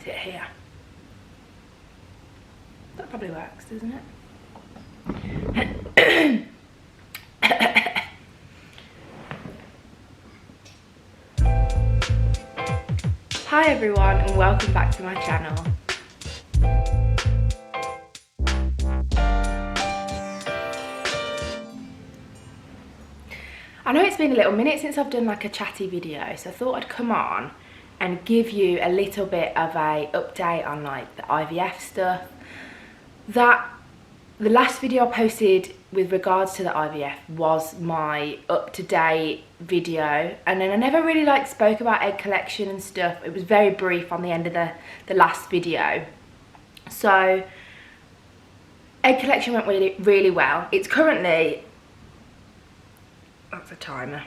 is it here? That probably works, doesn't it? Hi everyone and welcome back to my channel. I know it's been a little minute since I've done like a chatty video, so I thought I'd come on and give you a little bit of a update on like the IVF stuff. The last video I posted with regards to the IVF was my up-to-date video, and then I never really like spoke about egg collection and stuff. It was very brief on the end of the last video. So egg collection went really well. It's currently, that's a timer,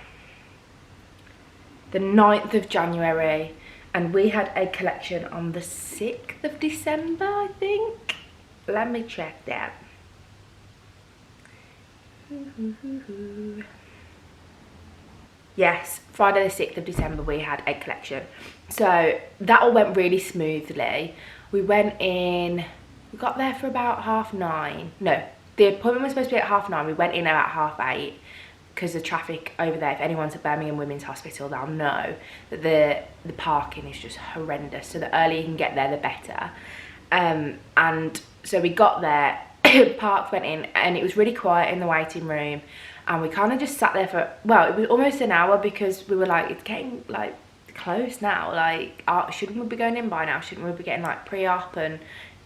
the 9th of January, and we had egg collection on the 6th of December, I think. Let me check that. Yes, Friday the 6th of December we had egg collection. So that all went really smoothly. We went in, we got there for about 9:30. No, the appointment was supposed to be at 9:30. We went in about 8:30 because the traffic over there, if anyone's at Birmingham Women's Hospital, they'll know that the parking is just horrendous. So the earlier you can get there, the better. And so we got there, parked, went in, and it was really quiet in the waiting room. And we kind of just sat there for, well, it was almost an hour, because we were like, it's getting like close now. Like, shouldn't we be going in by now? Shouldn't we be getting like pre-op and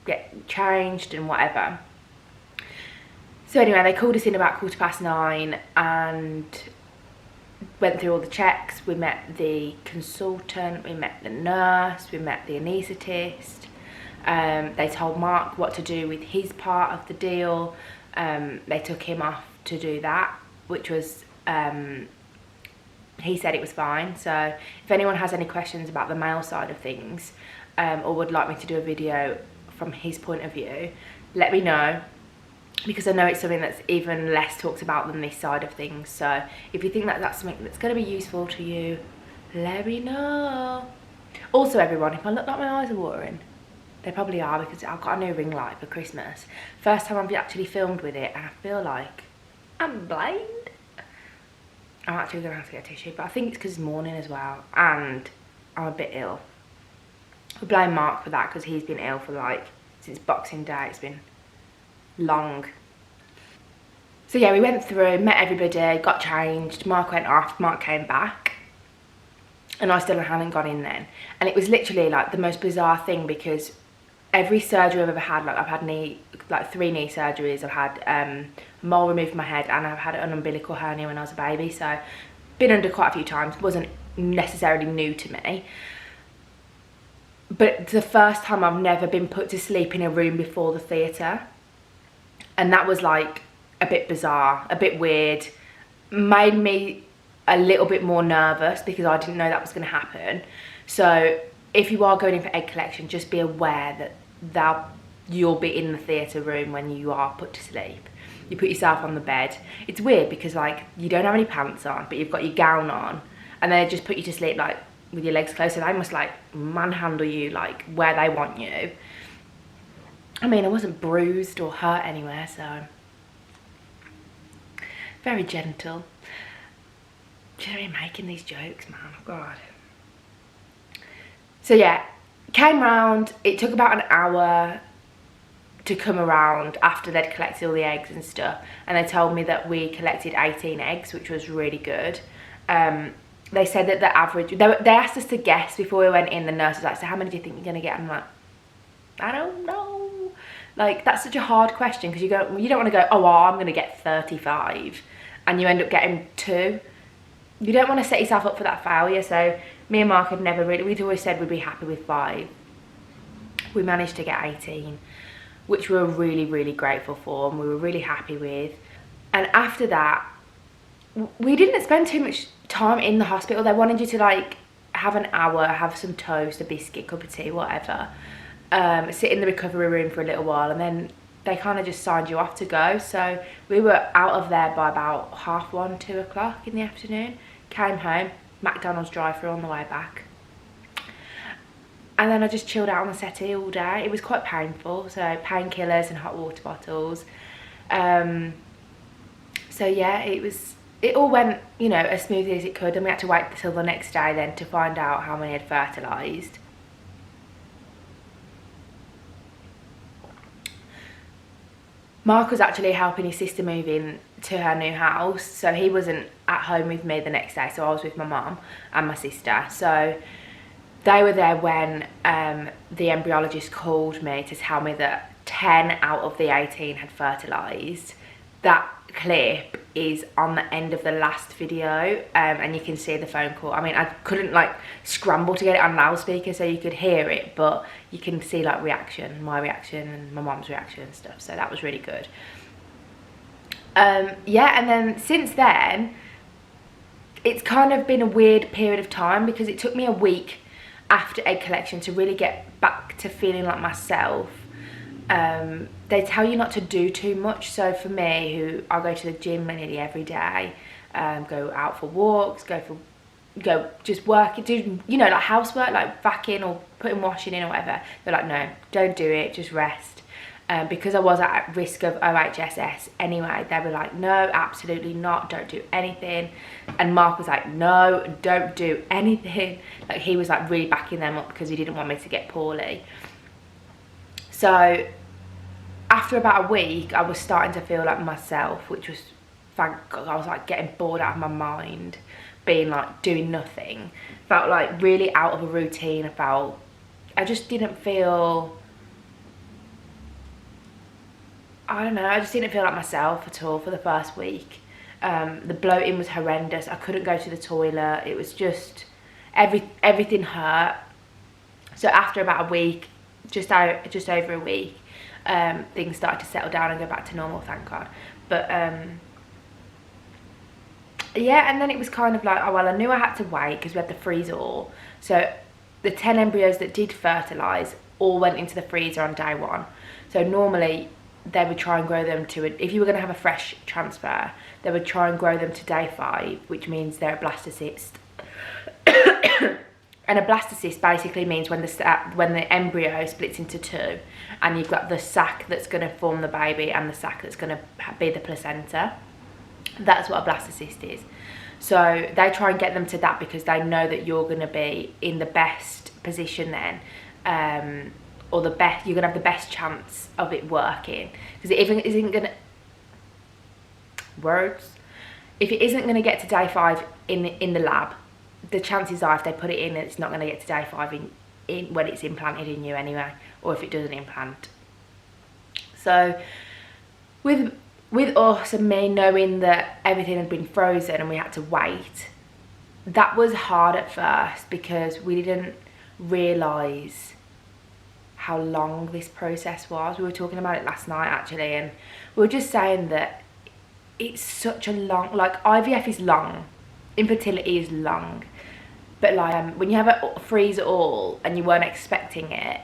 get changed and whatever? So anyway, they called us in about 9:15 and went through all the checks. We met the consultant, we met the nurse, we met the anaesthetist. They told Mark what to do with his part of the deal. They took him off to do that, which was, he said it was fine. So if anyone has any questions about the male side of things, or would like me to do a video from his point of view, let me know, because I know it's something that's even less talked about than this side of things. So if you think that that's something that's going to be useful to you, let me know. Also everyone, if I look like my eyes are watering, they probably are, because I've got a new ring light for Christmas. First time I've actually filmed with it, and I feel like I'm blind. I'm actually gonna have to get a tissue, but I think it's because it's morning as well, and I'm a bit ill. I blame Mark for that, because he's been ill for like since Boxing Day. It's been long. So yeah, we went through, met everybody, got changed. Mark went off, Mark came back, and I still hadn't gone in then. And it was literally like the most bizarre thing, because every surgery I've ever had, like I've had 3 knee surgeries, I've had a mole removed from my head, and I've had an umbilical hernia when I was a baby. So been under quite a few times, wasn't necessarily new to me. But the first time I've never been put to sleep in a room before the theatre. And that was like a bit bizarre, a bit weird, made me a little bit more nervous, because I didn't know that was going to happen. So if you are going in for egg collection, just be aware that you'll be in the theatre room when you are put to sleep. You put yourself on the bed. It's weird, because like you don't have any pants on, but you've got your gown on, and they just put you to sleep like with your legs closed. So they must like manhandle you like where they want you. I mean, I wasn't bruised or hurt anywhere, so very gentle. Just making these jokes, man. Oh God. So yeah, came round. It took about an hour to come around after they'd collected all the eggs and stuff, and they told me that we collected 18 eggs, which was really good. They said that the average, they asked us to guess before we went in. The nurse was like, so how many do you think you're gonna get? And I'm like, I don't know. Like, that's such a hard question, because you don't want to go, oh well, I'm gonna get 35, and you end up getting 2. You don't want to set yourself up for that failure. So me and Mark had never really, we'd always said we'd be happy with 5. We managed to get 18, which we were really, really grateful for, and we were really happy with. And after that, we didn't spend too much time in the hospital. They wanted you to like have an hour, have some toast, a biscuit, cup of tea, whatever, sit in the recovery room for a little while, and then they kind of just signed you off to go. So we were out of there by about 1:30, 2 o'clock in the afternoon. Came home, McDonald's drive-thru on the way back. And then I just chilled out on the settee all day. It was quite painful, so painkillers and hot water bottles. So yeah, it all went, you know, as smoothly as it could, and we had to wait till the next day then to find out how many had fertilised. Mark was actually helping his sister move in to her new house, so he wasn't at home with me the next day, so I was with my mum and my sister. So they were there when the embryologist called me to tell me that 10 out of the 18 had fertilised. That clip is on the end of the last video, and you can see the phone call. I mean, I couldn't like scramble to get it on loudspeaker so you could hear it, but you can see like reaction, my reaction and my mom's reaction and stuff, so that was really good. Yeah, and then since then it's kind of been a weird period of time, because it took me a week after egg collection to really get back to feeling like myself. They tell you not to do too much, so for me, who I go to the gym nearly every day, go out for walks, go just work, do, you know, like housework, like vacuuming or putting washing in or whatever, they're like, no, don't do it, just rest. Because I was at risk of OHSS anyway, they were like, no, absolutely not, don't do anything. And Mark was like, no, don't do anything. Like, he was like really backing them up because he didn't want me to get poorly. So after about a week, I was starting to feel like myself, which was, thank God. I was like getting bored out of my mind, being like doing nothing. Felt like really out of a routine. I just didn't feel, I don't know, I just didn't feel like myself at all for the first week. The bloating was horrendous. I couldn't go to the toilet. It was just, everything hurt. So after about a week, just over a week, things started to settle down and go back to normal, thank God. But yeah, and then it was kind of like, oh well, I knew I had to wait because we had the freezer all. So the 10 embryos that did fertilise all went into the freezer on day 1. So normally they would try and grow them to, if you were going to have a fresh transfer, they would try and grow them to day 5, which means they're a blastocyst. And a blastocyst basically means when the embryo splits into 2, and you've got the sac that's going to form the baby and the sac that's going to be the placenta. That's what a blastocyst is. So they try and get them to that because they know that you're going to be in the best position then, or you're going to have the best chance of it working, because if it isn't going to get to day 5 in the lab, the chances are if they put it in, it's not going to get to day 5 when it's implanted in you anyway, or if it doesn't implant. So with us and me knowing that everything had been frozen and we had to wait, that was hard at first because we didn't realise how long this process was. We were talking about it last night actually, and we were just saying that it's such a long, like IVF is long, infertility is long, but like when you have a freezer all and you weren't expecting it,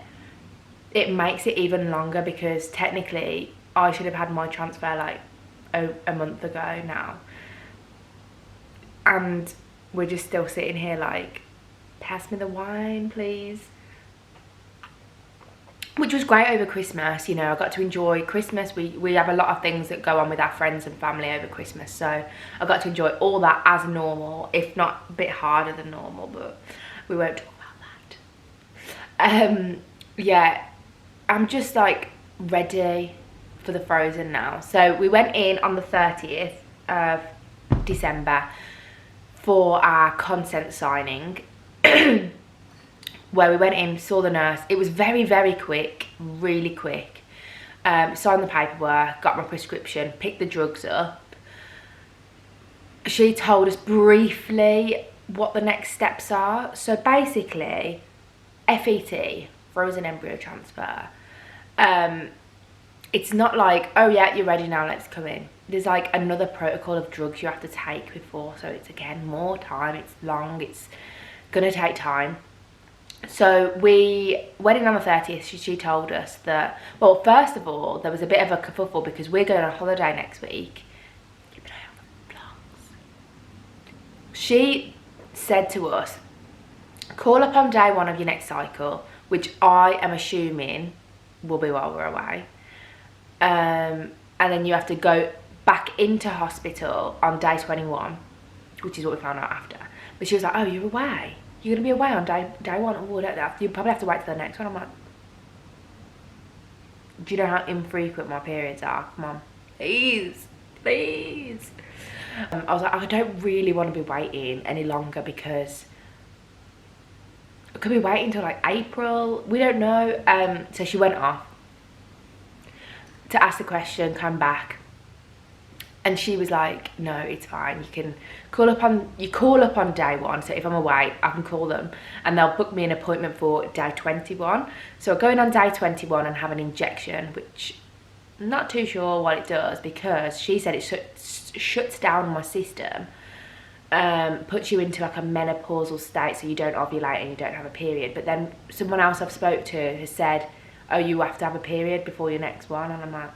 it makes it even longer, because technically I should have had my transfer like a month ago now, and we're just still sitting here like, pass me the wine please. Which was great over Christmas, you know, I got to enjoy Christmas. We have a lot of things that go on with our friends and family over Christmas, so I got to enjoy all that as normal, if not a bit harder than normal, but we won't talk about that. Yeah, I'm just like ready for the frozen now. So we went in on the 30th of December for our consent signing. Where we went in, saw the nurse. It was very, very quick, really quick. Signed the paperwork, got my prescription, picked the drugs up. She told us briefly what the next steps are. So basically, FET, frozen embryo transfer. It's not like, oh yeah, you're ready now, let's come in. There's like another protocol of drugs you have to take before. So it's again, more time, it's long, it's gonna take time. So we went in on the 30th. She told us that, well, first of all, there was a bit of a kerfuffle because we're going on holiday next week. Keep an eye on the vlogs. She said to us, call up on day 1 of your next cycle which I am assuming will be while we're away. And then you have to go back into hospital on day 21, which is what we found out after. But she was like, oh, you're away? You're going to be away on day one? Oh, you probably have to wait till the next one. I'm like, do you know how infrequent my periods are? Come on, please. I was like, I don't really want to be waiting any longer, because I could be waiting until like April. We don't know. So she went off to ask the question, come back, and she was like, no, it's fine. You can call up on day one. So if I'm away, I can call them and they'll book me an appointment for day 21. So going on day 21 and have an injection, which I'm not too sure what it does, because she said it shuts down my system, puts you into like a menopausal state, so you don't ovulate and you don't have a period. But then someone else I've spoke to has said, oh, you have to have a period before your next one. And I'm like,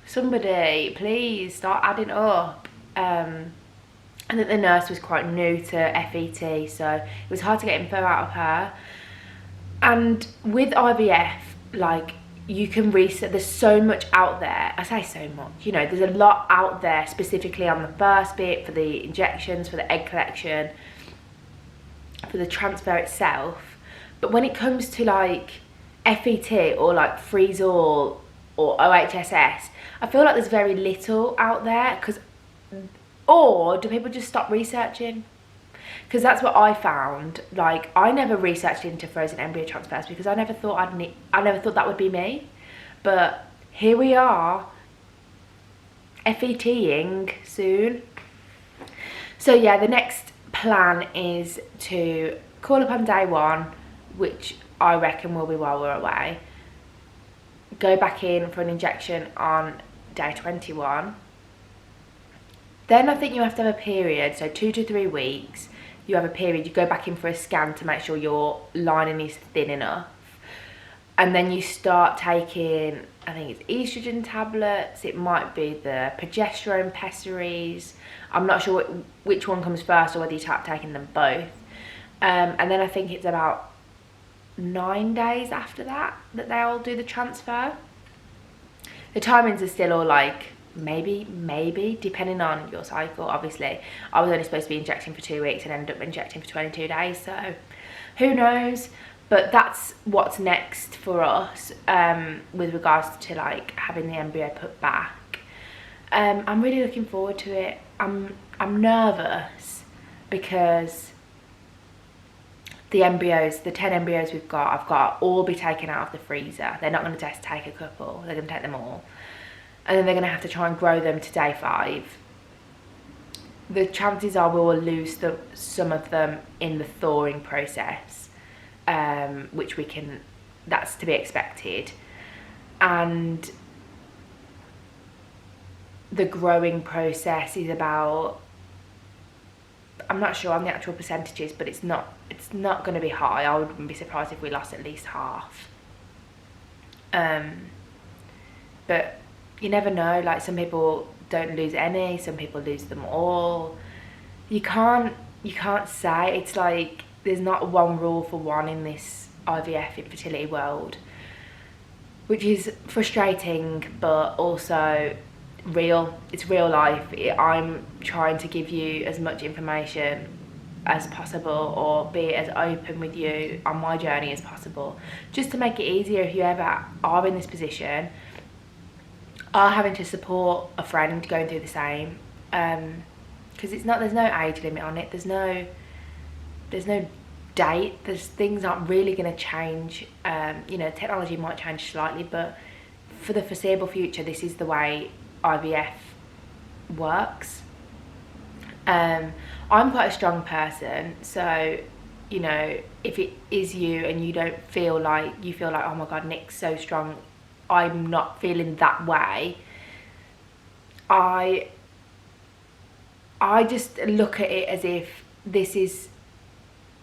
somebody please start adding up. I think the nurse was quite new to FET, so it was hard to get info out of her. And with IVF, like, you can research, there's so much out there. I say so much, you know, there's a lot out there specifically on the first bit, for the injections, for the egg collection, for the transfer itself. But when it comes to like FET or like freeze all or OHSS, I feel like there's very little out there. Or do people just stop researching? Because that's what I found. Like, I never researched into frozen embryo transfers because I never thought I never thought that would be me. But here we are, FETing soon. So yeah, the next plan is to call up on day one, which I reckon will be while we're away. Go back in for an injection on day 21. Then I think you have to have a period, so 2 to 3 weeks. You have a period, you go back in for a scan to make sure your lining is thin enough. And then you start taking, I think it's estrogen tablets, it might be the progesterone pessaries. I'm not sure which one comes first or whether you start taking them both. And then I think it's about 9 days after that they all do the transfer. The timings are still all like, maybe depending on your cycle. Obviously I was only supposed to be injecting for 2 weeks and ended up injecting for 22 days, so who knows. But that's what's next for us, with regards to like having the embryo put back. I'm really looking forward to it. I'm nervous because the embryos, the 10 embryos we've got, I've got to all be taken out of the freezer. They're not going to just take a couple, they're going to take them all. And then they're going to have to try and grow them to day 5. The chances are we will lose some of them in the thawing process, which that's to be expected. And the growing process is about, I'm not sure on the actual percentages, but it's not going to be high. I wouldn't be surprised if we lost at least half. But you never know, like some people don't lose any, some people lose them all. You can't say. It's like there's not one rule for one in this IVF infertility world, which is frustrating but also real. It's real life. I'm trying to give you as much information as possible, or be as open with you on my journey as possible, just to make it easier if you ever are in this position, are having to support a friend going through the same, because there's no age limit on it, there's no date, things aren't really going to change. You know, technology might change slightly, but for the foreseeable future this is the way IVF works. I'm quite a strong person, so you know, if it is you and you don't feel like, oh my god, Nic's so strong, I'm not feeling that way, I just look at it as if this is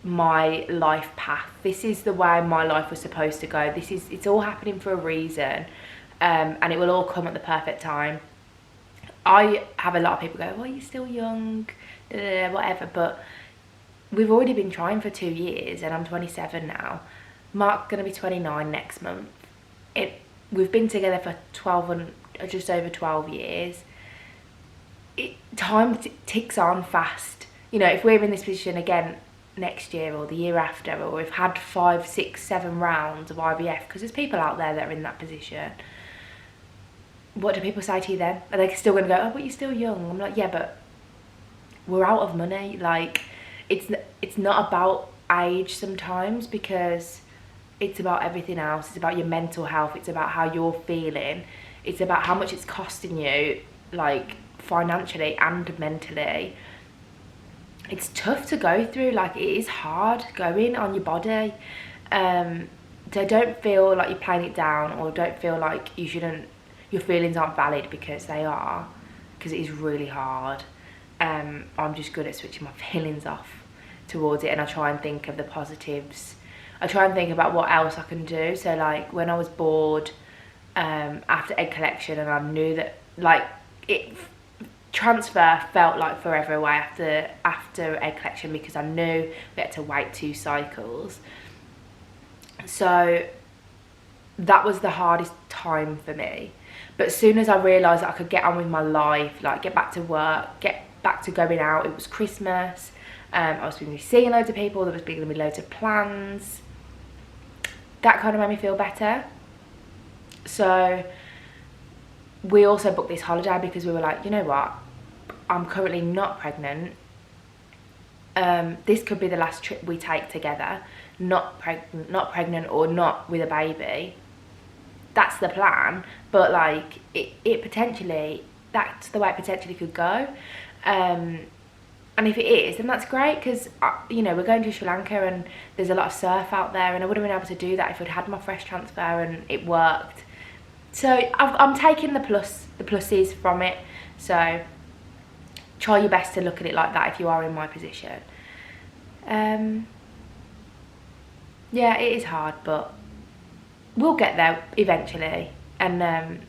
my life path, this is the way my life was supposed to go, it's all happening for a reason, and it will all come at the perfect time. I have a lot of people go, well, you're still young, whatever, but we've already been trying for 2 years, and I'm 27 now. Mark's gonna be 29 next month. We've been together for 12 and just over 12 years. Time ticks on fast. You know, if we're in this position again next year or the year after, or we've had 5, 6, 7 rounds of IVF, because there's people out there that are in that position, what do people say to you then? Are they still going to go, oh, but you're still young? I'm like, yeah, but we're out of money. Like, it's not about age sometimes, because it's about everything else. It's about your mental health. It's about how you're feeling. It's about how much it's costing you, like, financially and mentally. It's tough to go through. Like, it is hard going on your body. So don't feel like you're playing it down, or don't feel like your feelings aren't valid, because they are, because it is really hard. I'm just good at switching my feelings off towards it, and I try and think of the positives. I try and think about what else I can do. So, like, when I was bored after egg collection, and I knew that, like, transfer felt like forever away after egg collection, because I knew we had to wait 2 cycles. So that was the hardest time for me. But as soon as I realised that I could get on with my life, like get back to work, get back to going out, it was Christmas, I was going to be seeing loads of people, there was going to be loads of plans, that kind of made me feel better. So we also booked this holiday because we were like, you know what, I'm currently not pregnant. This could be the last trip we take together. Not pregnant or not with a baby. That's the plan. But like, it potentially, that's the way it potentially could go. And if it is, then that's great, because you know, we're going to Sri Lanka and there's a lot of surf out there, and I would have been able to do that if I'd had my fresh transfer and it worked. So I'm taking the pluses from it. So try your best to look at it like that if you are in my position. Yeah, it is hard, but we'll get there eventually, and I'm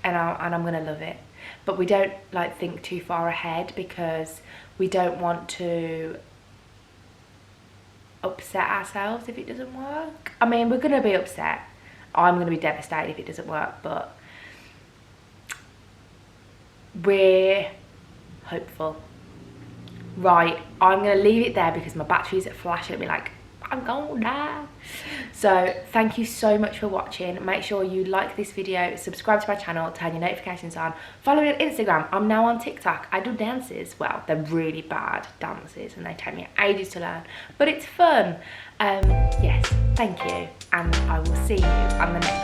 gonna love it. But we don't like think too far ahead, because we don't want to upset ourselves if it doesn't work. I mean, we're gonna be upset. I'm gonna be devastated if it doesn't work, but we're hopeful. Right, I'm gonna leave it there because my batteries are flashing at me like I'm gonna die. So thank you so much for watching. Make sure you like this video, subscribe to my channel, turn your notifications on, follow me on Instagram. I'm now on TikTok. I do dances. Well, they're really bad dances and they take me ages to learn, but it's fun. Yes, thank you, and I will see you on the next